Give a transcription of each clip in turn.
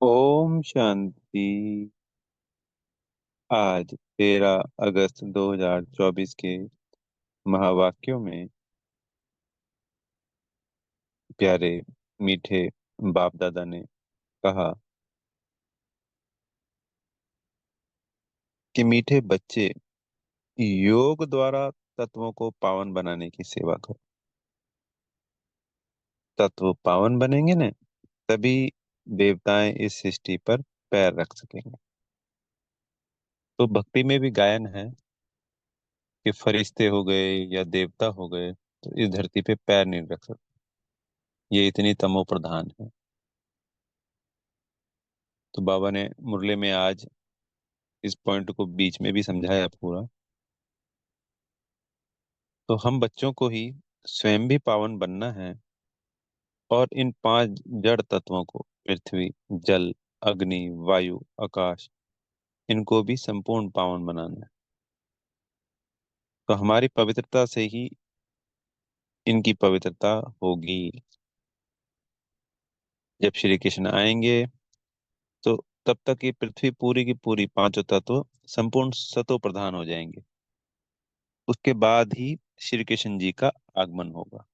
ओम शांति। आज 13 अगस्त 2024 के महावाक्यों में प्यारे मीठे बाप दादा ने कहा कि मीठे बच्चे योग द्वारा तत्वों को पावन बनाने की सेवा करो। तत्व पावन बनेंगे ना, तभी देवताएं इस सृष्टि पर पैर रख सकेंगे। तो भक्ति में भी गायन है कि फरिश्ते हो गए या देवता हो गए तो इस धरती पे पैर नहीं रख सकते, ये इतनी तमो प्रधान है। तो बाबा ने मुरली में आज इस पॉइंट को बीच में भी समझाया पूरा। तो हम बच्चों को ही स्वयं भी पावन बनना है और इन 5 जड़ तत्वों को पृथ्वी, जल, अग्नि, वायु, आकाश, इनको भी संपूर्ण पावन बनाना है। तो हमारी पवित्रता से ही इनकी पवित्रता होगी। जब श्री कृष्ण आएंगे तो तब तक ये पृथ्वी पूरी की पूरी 5 तत्व संपूर्ण सतो प्रधान हो जाएंगे। उसके बाद ही श्री कृष्ण जी का आगमन होगा।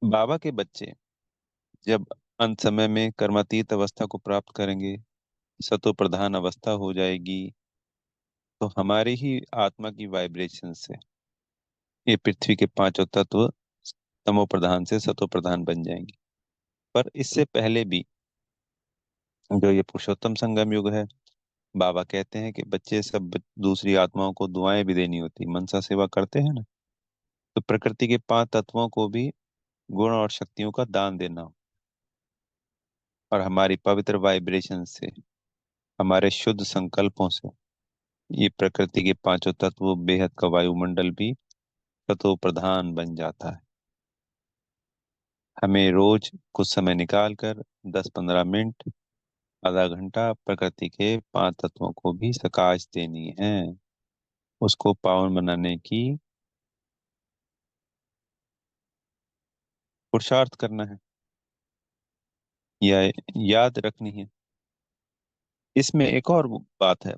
बाबा के बच्चे जब अंत समय में कर्मातीत अवस्था को प्राप्त करेंगे, सतो प्रधान अवस्था हो जाएगी, तो हमारी ही आत्मा की वाइब्रेशन से ये पृथ्वी के 5 तत्व तमो प्रधान से सतो प्रधान बन जाएंगे। पर इससे पहले भी जो ये पुरुषोत्तम संगम युग है, बाबा कहते हैं कि बच्चे सब दूसरी आत्माओं को दुआएं भी देनी होती, मनसा सेवा करते हैं ना, तो प्रकृति के 5 तत्वों को भी गुण और शक्तियों का दान देना हो। और हमारी पवित्र वाइब्रेशन से, हमारे शुद्ध संकल्पों से ये प्रकृति के 5 तत्व, बेहद का वायुमंडल भी सतो प्रधान बन जाता है। हमें रोज कुछ समय निकाल कर 10-15 मिनट, आधा घंटा प्रकृति के 5 तत्वों को भी सकाश देनी है, उसको पावन बनाने की पुरुषार्थ करना है या याद रखनी है। इसमें एक और बात है,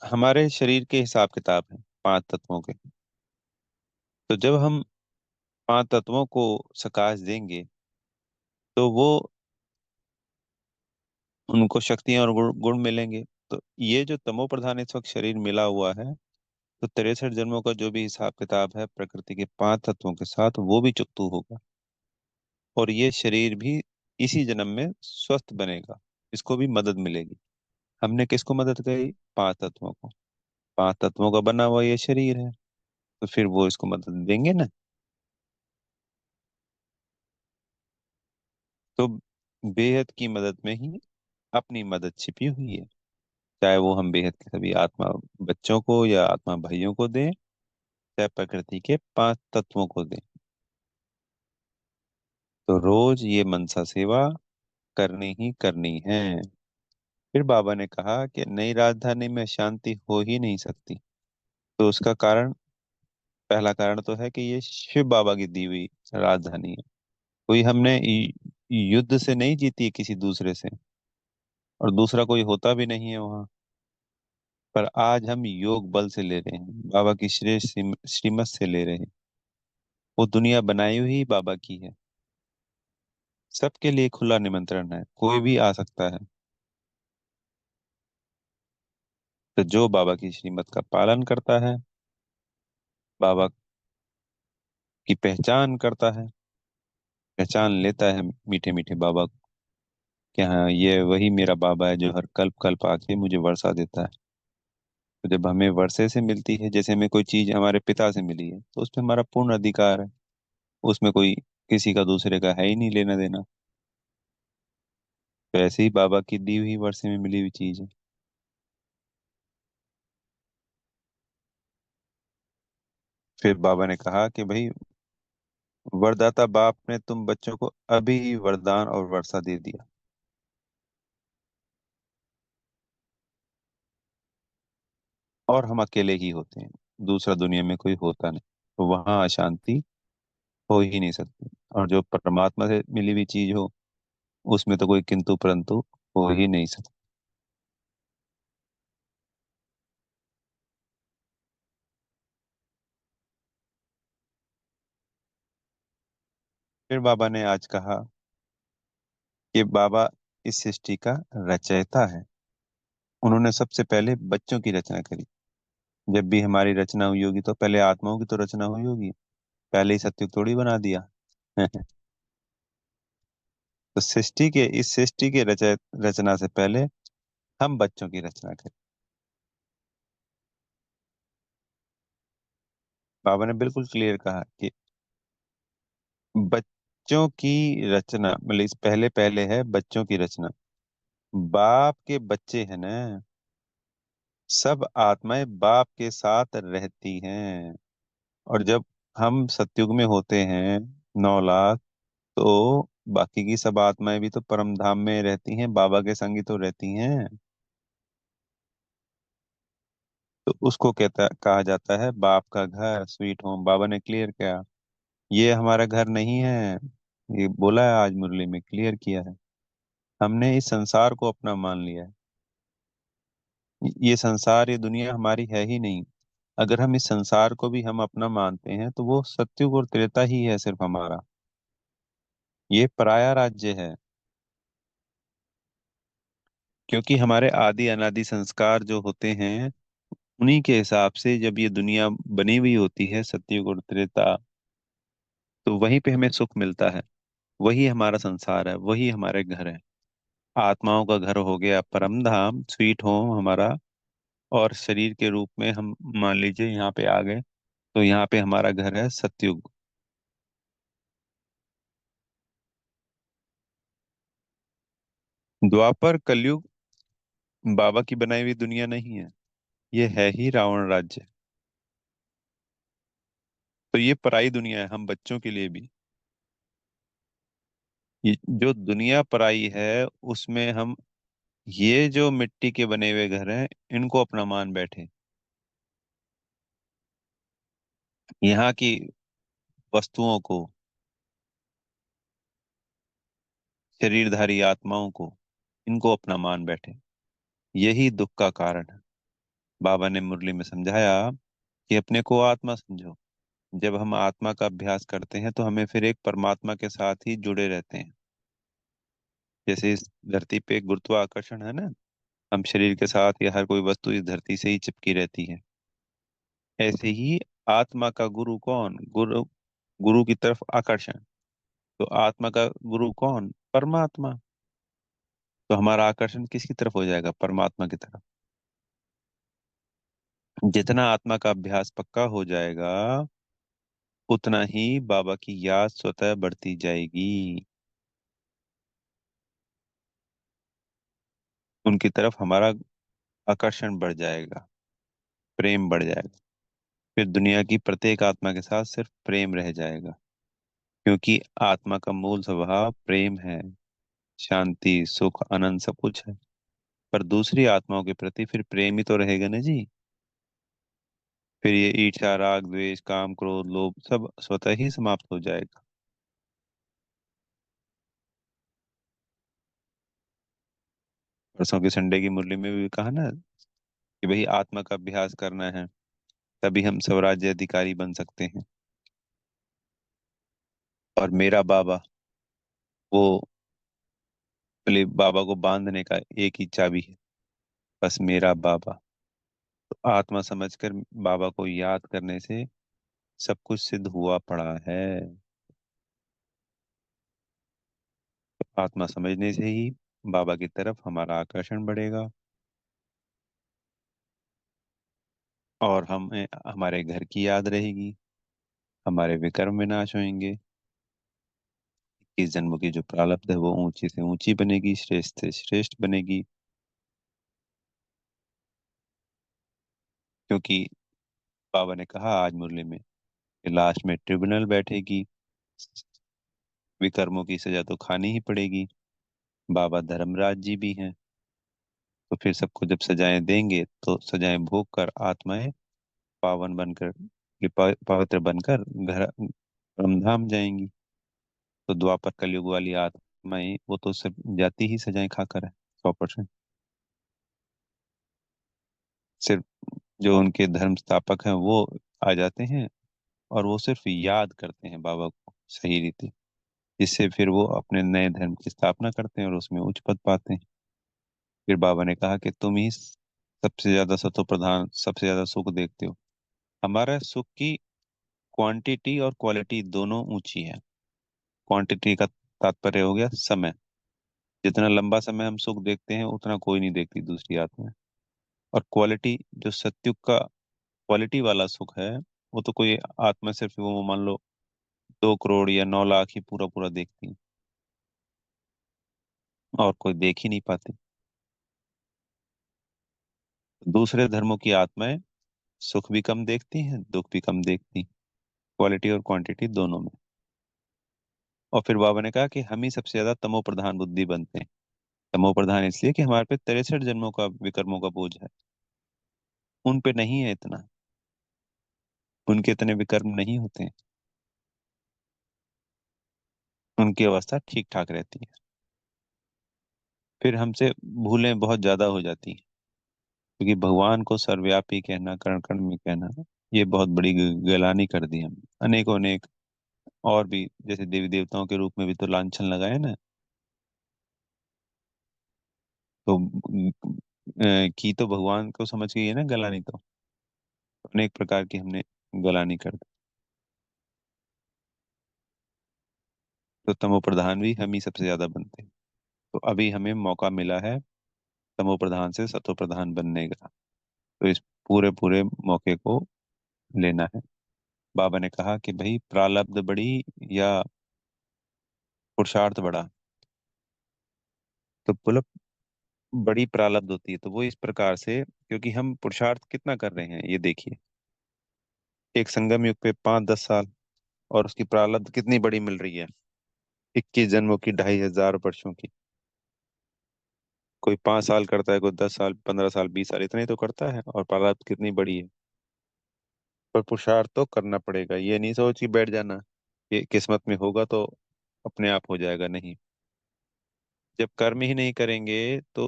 हमारे शरीर के हिसाब किताब है 5 तत्वों के। तो जब हम 5 तत्वों को सकाश देंगे तो वो उनको शक्तियां और गुण मिलेंगे। तो ये जो तमो प्रधान इस वक्त शरीर मिला हुआ है, तो 63 जन्मों का जो भी हिसाब किताब है प्रकृति के 5 तत्वों के साथ, वो भी चुकतू होगा। और ये शरीर भी इसी जन्म में स्वस्थ बनेगा, इसको भी मदद मिलेगी। हमने किसको मदद करी? 5 तत्वों को। 5 तत्वों का बना हुआ ये शरीर है, तो फिर वो इसको मदद देंगे ना। तो बेहद की मदद में ही अपनी मदद छिपी हुई है। चाहे वो हम बेहद के सभी आत्मा बच्चों को या आत्मा भाइयों को दें, चाहे प्रकृति के 5 तत्वों को दें। तो रोज ये मनसा सेवा करनी ही करनी है। फिर बाबा ने कहा कि नई राजधानी में शांति हो ही नहीं सकती। तो उसका कारण, पहला कारण तो है कि ये शिव बाबा की दी हुई राजधानी है। कोई हमने युद्ध से नहीं जीती है किसी दूसरे से, और दूसरा कोई होता भी नहीं है वहां। पर आज हम योग बल से ले रहे हैं, बाबा की श्रेष्ठ श्रीमत से ले रहे हैं। वो दुनिया बनाई हुई बाबा की है, सबके लिए खुला निमंत्रण है, कोई भी आ सकता है। तो जो बाबा की श्रीमत का पालन करता है, बाबा की पहचान करता है, पहचान लेता है मीठे मीठे बाबा को, कि हाँ ये वही मेरा बाबा है जो हर कल्प कल्प आके मुझे वर्षा देता है। तो जब हमें वर्षे से मिलती है, जैसे हमें कोई चीज हमारे पिता से मिली है, तो उसमें हमारा पूर्ण अधिकार है, उसमें कोई किसी का दूसरे का है ही नहीं लेना देना। तो ऐसे ही बाबा की दी हुई वर्षे में मिली हुई चीज है। फिर बाबा ने कहा कि भाई, वरदाता बाप ने तुम बच्चों को अभी ही वरदान और वर्षा दे दिया, और हम अकेले ही होते हैं, दूसरा दुनिया में कोई होता नहीं। तो वहां अशांति हो ही नहीं सकती। और जो परमात्मा से मिली हुई चीज हो, उसमें तो कोई किंतु परंतु हो ही नहीं सकता। फिर बाबा ने आज कहा कि बाबा इस सृष्टि का रचयिता है। उन्होंने सबसे पहले बच्चों की रचना करी। जब भी हमारी रचना हुई होगी तो पहले आत्माओं की तो रचना हुई होगी। पहले ही सत्युग थोड़ी बना दिया। तो इस सृष्टि के रचना से पहले हम बच्चों की रचना करें। बाबा ने बिल्कुल क्लियर कहा कि बच्चों की रचना, मतलब इस पहले पहले है बच्चों की रचना। बाप के बच्चे हैं ना। सब आत्माएं बाप के साथ रहती हैं। और जब हम सतयुग में होते हैं 9 लाख, तो बाकी की सब आत्माएं भी तो परम धाम में रहती हैं, बाबा के संग ही तो रहती हैं। तो उसको कहा जाता है बाप का घर, स्वीट होम। बाबा ने क्लियर किया ये हमारा घर नहीं है। ये बोला है, आज मुरली में क्लियर किया है। हमने इस संसार को अपना मान लिया है। ये संसार, ये दुनिया हमारी है ही नहीं। अगर हम इस संसार को भी हम अपना मानते हैं तो वो सत्युग और त्रेता ही है सिर्फ हमारा। ये पराया राज्य है। क्योंकि हमारे आदि अनादि संस्कार जो होते हैं, उन्हीं के हिसाब से जब ये दुनिया बनी हुई होती है सतयुग और त्रेता, तो वहीं पे हमें सुख मिलता है। वही हमारा संसार है, वही हमारे घर है। आत्माओं का घर हो गया परम धाम, स्वीट होम हमारा। और शरीर के रूप में हम मान लीजिए यहाँ पे आ गए, तो यहाँ पे हमारा घर है सतयुग। द्वापर कलयुग बाबा की बनाई हुई दुनिया नहीं है। ये है ही रावण राज्य। तो ये पराई दुनिया है हम बच्चों के लिए भी। ये जो दुनिया पराई है, उसमें हम ये जो मिट्टी के बने हुए घर हैं, इनको अपना मान बैठे। यहाँ की वस्तुओं को, शरीरधारी आत्माओं को, इनको अपना मान बैठे। यही दुख का कारण है। बाबा ने मुरली में समझाया कि अपने को आत्मा समझो। जब हम आत्मा का अभ्यास करते हैं तो हमें फिर एक परमात्मा के साथ ही जुड़े रहते हैं। जैसे इस धरती पे गुरुत्वाकर्षण है ना, हम शरीर के साथ या हर कोई वस्तु इस धरती से ही चिपकी रहती है। ऐसे ही आत्मा का गुरु कौन? गुरु, गुरु की तरफ आकर्षण। तो आत्मा का गुरु कौन? परमात्मा। तो हमारा आकर्षण किसकी तरफ हो जाएगा? परमात्मा की तरफ। जितना आत्मा का अभ्यास पक्का हो जाएगा, उतना ही बाबा की याद स्वतः बढ़ती जाएगी। उनकी तरफ हमारा आकर्षण बढ़ जाएगा, प्रेम बढ़ जाएगा। फिर दुनिया की प्रत्येक आत्मा के साथ सिर्फ प्रेम रह जाएगा। क्योंकि आत्मा का मूल स्वभाव प्रेम है। शांति, सुख, आनंद सब कुछ है। पर दूसरी आत्माओं के प्रति फिर प्रेम ही तो रहेगा ना जी। फिर ये ईर्ष्या, राग, द्वेष, काम, क्रोध, लोभ सब स्वतः ही समाप्त हो जाएगा। परसों की संडे की मुरली में भी कहा ना कि भाई आत्मा का अभ्यास करना है, तभी हम स्वराज्य अधिकारी बन सकते हैं। और मेरा बाबा, वो बोले बाबा को बांधने का एक ही चाबी है, बस मेरा बाबा। तो आत्मा समझकर बाबा को याद करने से सब कुछ सिद्ध हुआ पड़ा है। तो आत्मा समझने से ही बाबा की तरफ हमारा आकर्षण बढ़ेगा। और हमें हमारे घर की याद रहेगी। हमारे विकर्म विनाश होंगे। इस जन्म की जो प्रारब्ध है वो ऊंची से ऊंची बनेगी, श्रेष्ठ से श्रेष्ठ बनेगी। क्योंकि बाबा ने कहा आज मुरली में कि लास्ट में ट्रिब्यूनल बैठेगी। विकर्मों की सजा तो खानी ही पड़ेगी। बाबा धर्मराज जी भी हैं। तो फिर सबको जब सजाएं देंगे तो सजाएं भोग कर आत्माएं पावन बनकर पवित्र बनकर घर परमधाम जाएंगी। तो द्वापर कलयुग वाली आत्माएं वो तो सिर्फ जाती ही सजाएं खाकर है, 100%। सिर्फ जो उनके धर्म स्थापक हैं वो आ जाते हैं, और वो सिर्फ याद करते हैं बाबा को सही रीति, जिससे फिर वो अपने नए धर्म की स्थापना करते हैं और उसमें उच्च पद पाते हैं। फिर बाबा ने कहा कि तुम ही सबसे ज्यादा सतो प्रधान, सबसे ज्यादा सुख देखते हो। हमारा सुख की क्वांटिटी और क्वालिटी दोनों ऊंची है। क्वांटिटी का तात्पर्य हो गया समय। जितना लंबा समय हम सुख देखते हैं उतना कोई नहीं देखती दूसरी आत्मा। और क्वालिटी, जो सत्युग का क्वालिटी वाला सुख है, वो तो कोई आत्मा सिर्फ वो मान लो 2 करोड़ या 9 लाख ही पूरा पूरा देखती है, और कोई देख ही नहीं पाती। दूसरे धर्मों की आत्माएं सुख भी कम देखती हैं, दुख भी कम देखती, क्वालिटी और क्वांटिटी दोनों में। और फिर बाबा ने कहा कि हम ही सबसे ज्यादा तमो प्रधान बुद्धि बनते हैं। तमो प्रधान इसलिए कि हमारे पे 63 जन्मों का विकर्मों का बोझ है। उन पे नहीं है इतना, उनके इतने विकर्म नहीं होते हैं। उनकी अवस्था ठीक ठाक रहती है। फिर हमसे भूलें बहुत ज्यादा हो जाती हैं, क्योंकि भगवान को सर्वव्यापी कहना, कण कण में कहना, ये बहुत बड़ी गलानी कर दी हम। अनेकों अनेक और भी, जैसे देवी देवताओं के रूप में भी तो लांछन लगाए ना। तो की तो भगवान को समझ के, ये ना गलानी, तो अनेक प्रकार की हमने गलानी कर दी। तो तमो प्रधान भी हम ही सबसे ज्यादा बनते हैं। तो अभी हमें मौका मिला है तमो प्रधान से सतो प्रधान बनने का। तो इस पूरे पूरे मौके को लेना है। बाबा ने कहा कि भाई, प्रारब्ध बड़ी या पुरुषार्थ बड़ा। तो बोला, बड़ी प्रारब्ध होती है तो वो इस प्रकार से, क्योंकि हम पुरुषार्थ कितना कर रहे हैं ये देखिए। एक संगम युग पे 5-10 साल, और उसकी प्रारब्ध कितनी बड़ी मिल रही है, 21 जन्मों की, 2500 वर्षों की। कोई 5 साल करता है, कोई 10 साल, 15 साल, 20 साल, इतना ही तो करता है, और प्रारब्ध कितनी बड़ी है। पर पुरुषार्थ तो करना पड़ेगा, ये नहीं सोच के बैठ जाना कि किस्मत में होगा तो अपने आप हो जाएगा, नहीं। जब कर्म ही नहीं करेंगे तो,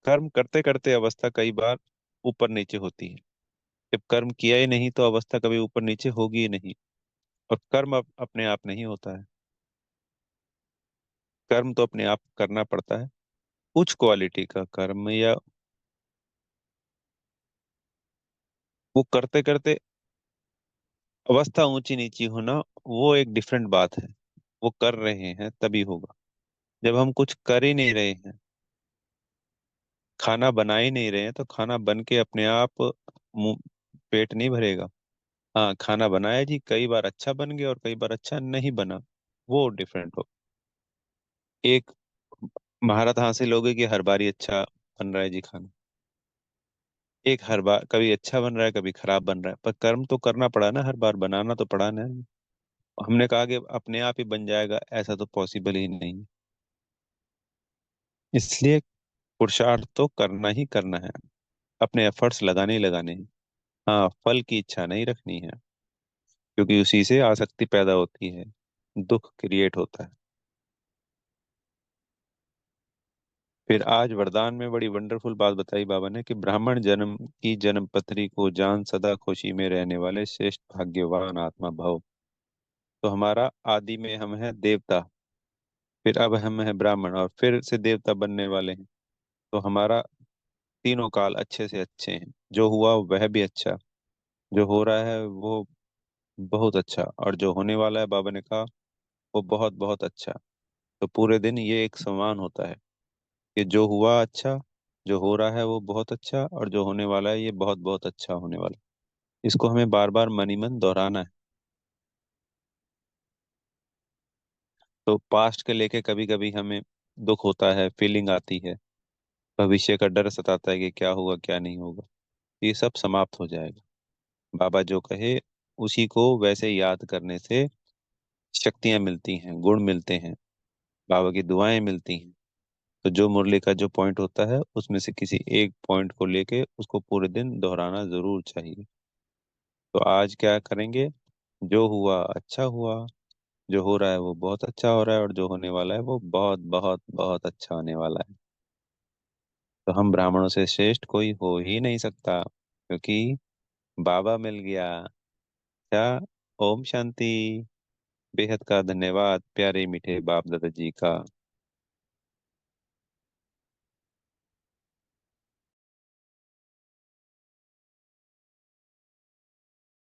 कर्म करते करते अवस्था कई बार ऊपर नीचे होती है। जब कर्म किया ही नहीं तो अवस्था कभी ऊपर नीचे होगी ही नहीं। और कर्म अपने आप नहीं होता है। कर्म तो अपने आप करना पड़ता है। कुछ क्वालिटी का कर्म, या वो करते करते अवस्था ऊंची नीची होना, वो एक डिफरेंट बात है। वो कर रहे हैं तभी होगा। जब हम कुछ कर ही नहीं रहे हैं, खाना बना ही नहीं रहे हैं, तो खाना बन के अपने आप मुंह, पेट नहीं भरेगा। हाँ, खाना बनाया जी, कई बार अच्छा बन गया और कई बार अच्छा नहीं बना, वो डिफरेंट हो। एक महारत हासिल होगी कि हर बार ही अच्छा बन रहा है जी खाना। एक हर बार कभी अच्छा बन रहा है, कभी खराब बन रहा है, पर कर्म तो करना पड़ा ना, हर बार बनाना तो पड़ा ना। हमने कहा कि अपने आप ही बन जाएगा, ऐसा तो पॉसिबल ही नहीं। इसलिए पुरुषार्थ तो करना ही करना है, अपने एफर्ट्स लगाने ही लगाने हैं। हाँ, फल की इच्छा नहीं रखनी है, क्योंकि उसी से आसक्ति पैदा होती है, दुख क्रिएट होता है। फिर आज वरदान में बड़ी वंडरफुल बात बताई बाबा ने कि ब्राह्मण जन्म की जन्म पत्री को जान, सदा खुशी में रहने वाले श्रेष्ठ भाग्यवान आत्मा भव। तो हमारा आदि में हम है देवता, फिर अब हम है ब्राह्मण, और फिर से देवता बनने वाले हैं। तो हमारा तीनों काल अच्छे से अच्छे हैं। जो हुआ वह भी अच्छा, जो हो रहा है वो बहुत अच्छा, और जो होने वाला है बाबा ने कहा वो बहुत बहुत अच्छा। तो पूरे दिन ये एक समान होता है कि जो हुआ अच्छा, जो हो रहा है वो बहुत अच्छा, और जो होने वाला है ये बहुत बहुत अच्छा होने वाला है। इसको हमें बार बार मन ही मन दोहराना है। तो पास्ट के लेके कभी कभी हमें दुख होता है, फीलिंग आती है, भविष्य का डर सताता है कि क्या होगा क्या नहीं होगा। ये सब समाप्त हो जाएगा। बाबा जो कहे उसी को वैसे याद करने से शक्तियां मिलती हैं, गुण मिलते हैं, बाबा की दुआएं मिलती हैं। तो जो मुरली का जो पॉइंट होता है, उसमें से किसी एक पॉइंट को लेके उसको पूरे दिन दोहराना जरूर चाहिए। तो आज क्या करेंगे? जो हुआ अच्छा हुआ, जो हो रहा है वो बहुत अच्छा हो रहा है, और जो होने वाला है वो बहुत बहुत बहुत अच्छा होने वाला है। तो हम ब्राह्मणों से श्रेष्ठ कोई हो ही नहीं सकता, क्योंकि बाबा मिल गया। क्या? ओम शांति। बेहद का धन्यवाद प्यारे मीठे बाप दादा जी का।